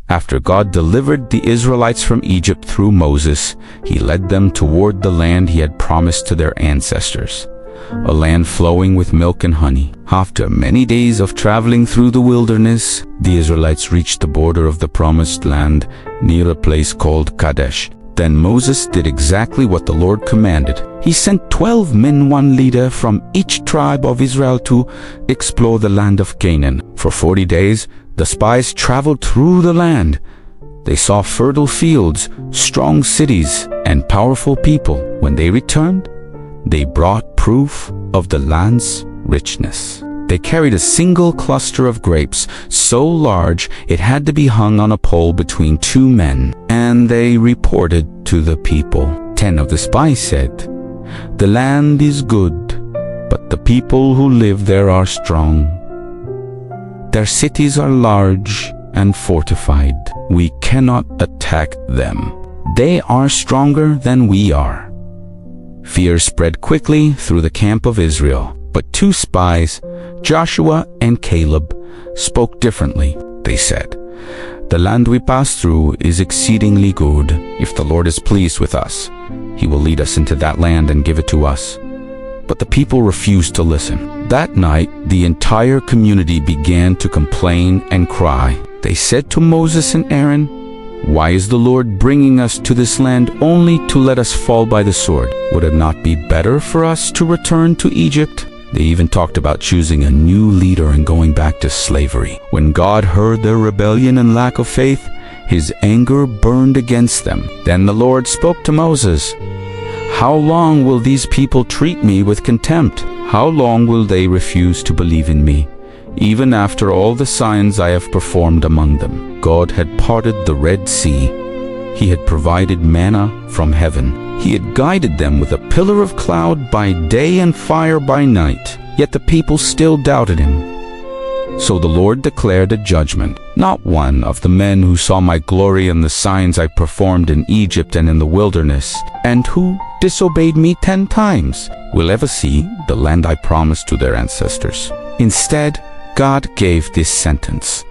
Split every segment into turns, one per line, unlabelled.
After God delivered the Israelites from Egypt through Moses, he led them toward the land he had promised to their ancestors, a land flowing with milk and honey. After many days of traveling through the wilderness, the Israelites reached the border of the promised land near a place called Kadesh. Then Moses did exactly what the Lord commanded. He sent 12 men, one leader from each tribe of Israel, to explore the land of Canaan. For 40 days, the spies traveled through the land. They saw fertile fields, strong cities, and powerful people. When they returned, they brought proof of the land's richness. They carried a single cluster of grapes, so large it had to be hung on a pole between two men, and they reported to the people. 10 of the spies said, "The land is good, but the people who live there are strong. Their cities are large and fortified. We cannot attack them. They are stronger than we are." Fear spread quickly through the camp of Israel. But 2 spies, Joshua and Caleb, spoke differently. They said, "The land we pass through is exceedingly good. If the Lord is pleased with us, he will lead us into that land and give it to us." But the people refused to listen. That night, the entire community began to complain and cry. They said to Moses and Aaron, "Why is the Lord bringing us to this land only to let us fall by the sword? Would it not be better for us to return to Egypt?" They even talked about choosing a new leader and going back to slavery. When God heard their rebellion and lack of faith, his anger burned against them. Then the Lord spoke to Moses, "How long will these people treat me with contempt? How long will they refuse to believe in me, even after all the signs I have performed among them?" God had parted the Red Sea. He had provided manna from heaven. He had guided them with a pillar of cloud by day and fire by night. Yet the people still doubted him. So the Lord declared a judgment. "Not one of the men who saw my glory and the signs I performed in Egypt and in the wilderness, and who disobeyed me 10 times, will ever see the land I promised to their ancestors." Instead, God gave this sentence: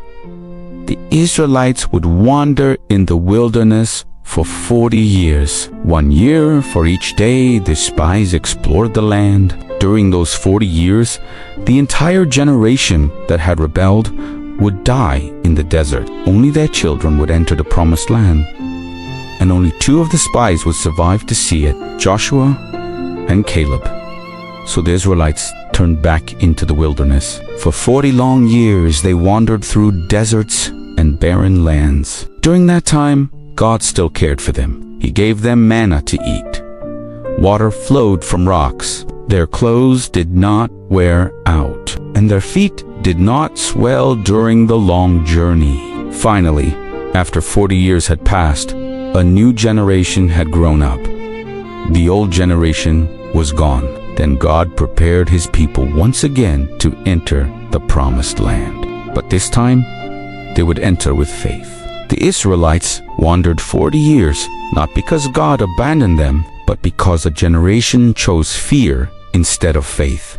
the Israelites would wander in the wilderness for 40 years. 1 year for each day the spies explored the land. During those 40 years, the entire generation that had rebelled would die in the desert. Only their children would enter the promised land. And only 2 of the spies would survive to see it, Joshua and Caleb. So the Israelites turned back into the wilderness. For 40 long years they wandered through deserts and barren lands. During that time, God still cared for them. He gave them manna to eat. Water flowed from rocks. Their clothes did not wear out, and their feet did not swell during the long journey. Finally, after 40 years had passed, a new generation had grown up. The old generation was gone. Then God prepared his people once again to enter the promised land. But this time, they would enter with faith. The Israelites wandered 40 years, not because God abandoned them, but because a generation chose fear instead of faith.